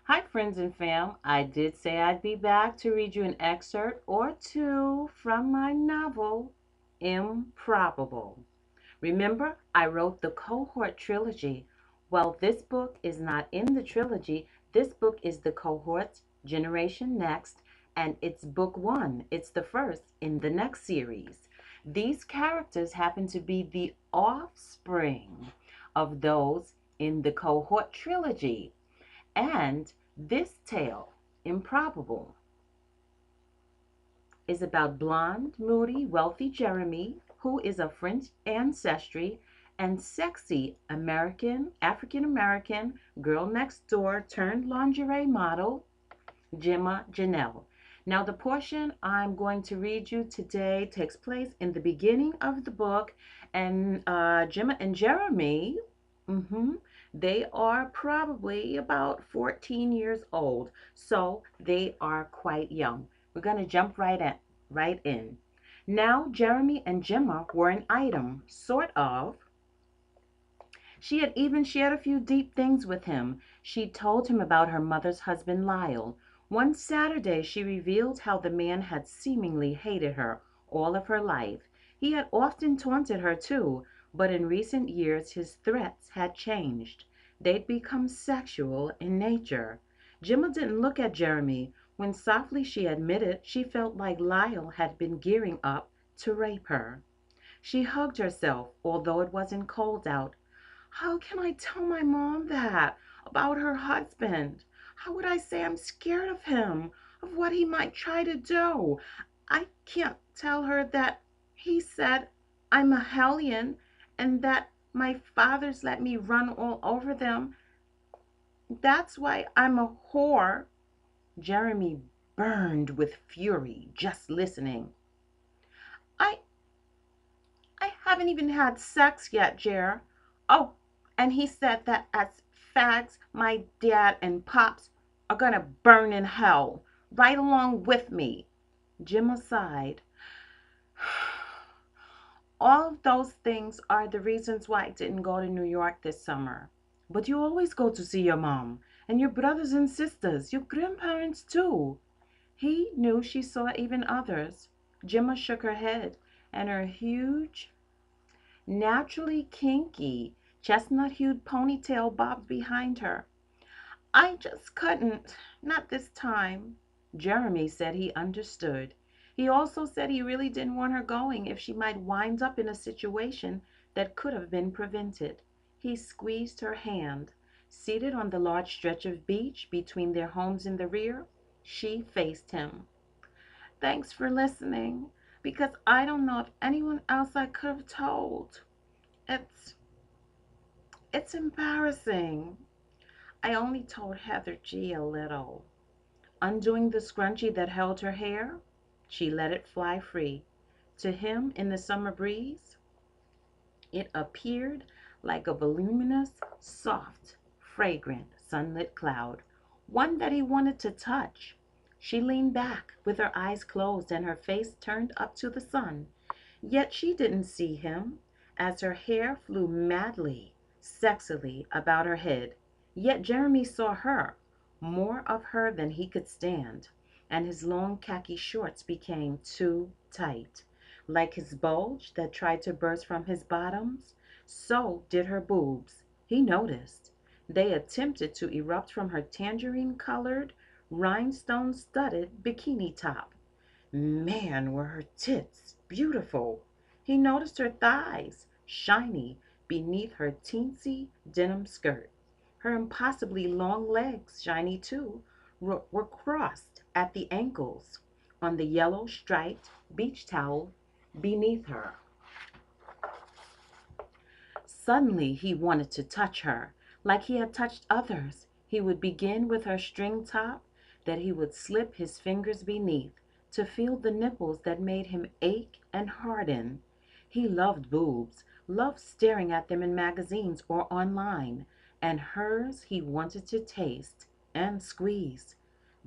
Hi, friends and fam. I did say I'd be back to read you an excerpt or two from my novel, Improbable. Remember, I wrote the cohort trilogy. Well, this book is not in the trilogy. This book is the cohort Generation Next, and it's book one. It's the first in the next series. These characters happen to be the offspring of those in the cohort trilogy. And this tale, Improbable, is about blonde, moody, wealthy Jeremy, who is of French ancestry, and sexy African American girl next door turned lingerie model, Gemma Janelle. Now, the portion I'm going to read you today takes place in the beginning of the book, and Gemma and Jeremy, they are probably about 14 years old, so they are quite young. We're going to jump right in. Now, Jeremy and Gemma were an item, sort of. She had even shared a few deep things with him. She told him about her mother's husband, Lyle. One Saturday she revealed how the man had seemingly hated her all of her life. He had often taunted her too, but in recent years his threats had changed. They'd become sexual in nature. Gemma didn't look at Jeremy when softly she admitted she felt like Lyle had been gearing up to rape her. She hugged herself, although it wasn't cold out. How can I tell my mom that about her husband? How would I say I'm scared of him, of what he might try to do? I can't tell her that he said I'm a hellion and that my fathers let me run all over them. That's why I'm a whore. Jeremy burned with fury just listening. I I haven't even had sex yet, Jer. Oh, and he said that as fags, my dad and pops are gonna burn in hell right along with me. Gemma sighed. All of those things are the reasons why I didn't go to New York this summer. But you always go to see your mom and your brothers and sisters, your grandparents too. He knew she saw even others. Gemma shook her head, and her huge naturally kinky, chestnut-hued ponytail bobbed behind her. I just couldn't. Not this time. Jeremy said he understood. He also said he really didn't want her going if she might wind up in a situation that could have been prevented. He squeezed her hand. Seated on the large stretch of beach between their homes in the rear, she faced him. Thanks for listening, because I don't know of anyone else I could have told. It's it's embarrassing. I only told Heather G a little. Undoing the scrunchie that held her hair, she let it fly free. To him, in the summer breeze, it appeared like a voluminous, soft, fragrant, sunlit cloud, one that he wanted to touch. She leaned back with her eyes closed and her face turned up to the sun. Yet she didn't see him, as her hair flew madly, sexily about her head. Yet Jeremy saw her, more of her than he could stand, and his long khaki shorts became too tight. Like his bulge that tried to burst from his bottoms, so did her boobs. He noticed. They attempted to erupt from her tangerine-colored, rhinestone-studded bikini top. Man, were her tits beautiful. He noticed her thighs, shiny beneath her teensy denim skirt. Her impossibly long legs, shiny too, were crossed at the ankles on the yellow striped beach towel beneath her. Suddenly he wanted to touch her, like he had touched others. He would begin with her string top, that he would slip his fingers beneath, to feel the nipples that made him ache and harden. He loved boobs, loved staring at them in magazines or online, and hers he wanted to taste and squeeze.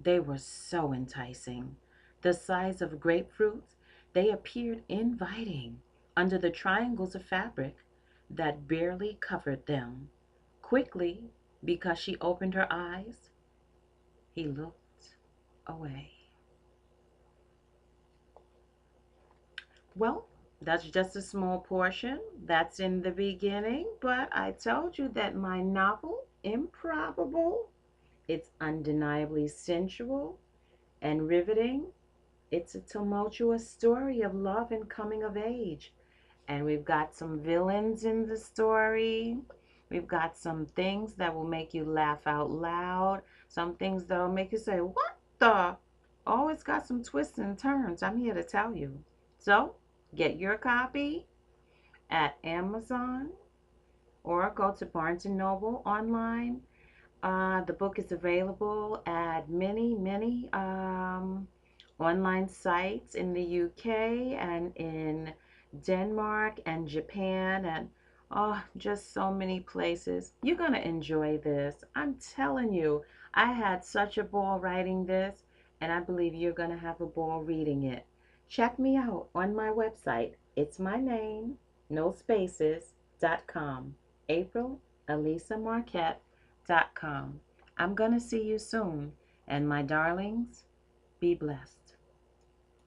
They were so enticing. The size of grapefruits, they appeared inviting under the triangles of fabric that barely covered them. Quickly, because she opened her eyes, He looked away. Well, that's just a small portion. That's in the beginning, but I told you that my novel, Improbable, it's undeniably sensual and riveting. It's a tumultuous story of love and coming of age. And we've got some villains in the story. We've got some things that will make you laugh out loud. Some things that will make you say, what the? Oh, it's got some twists and turns. I'm here to tell you. So, get your copy at Amazon or go to Barnes& and Noble online. The book is available at many online sites in the UK and in Denmark and Japan and just so many places. You're going to enjoy this. I'm telling you, I had such a ball writing this, and I believe you're going to have a ball reading it. Check me out on my website. It's my name, no spaces.com. April Alisa Marquette.com. I'm going to see you soon. And my darlings, be blessed.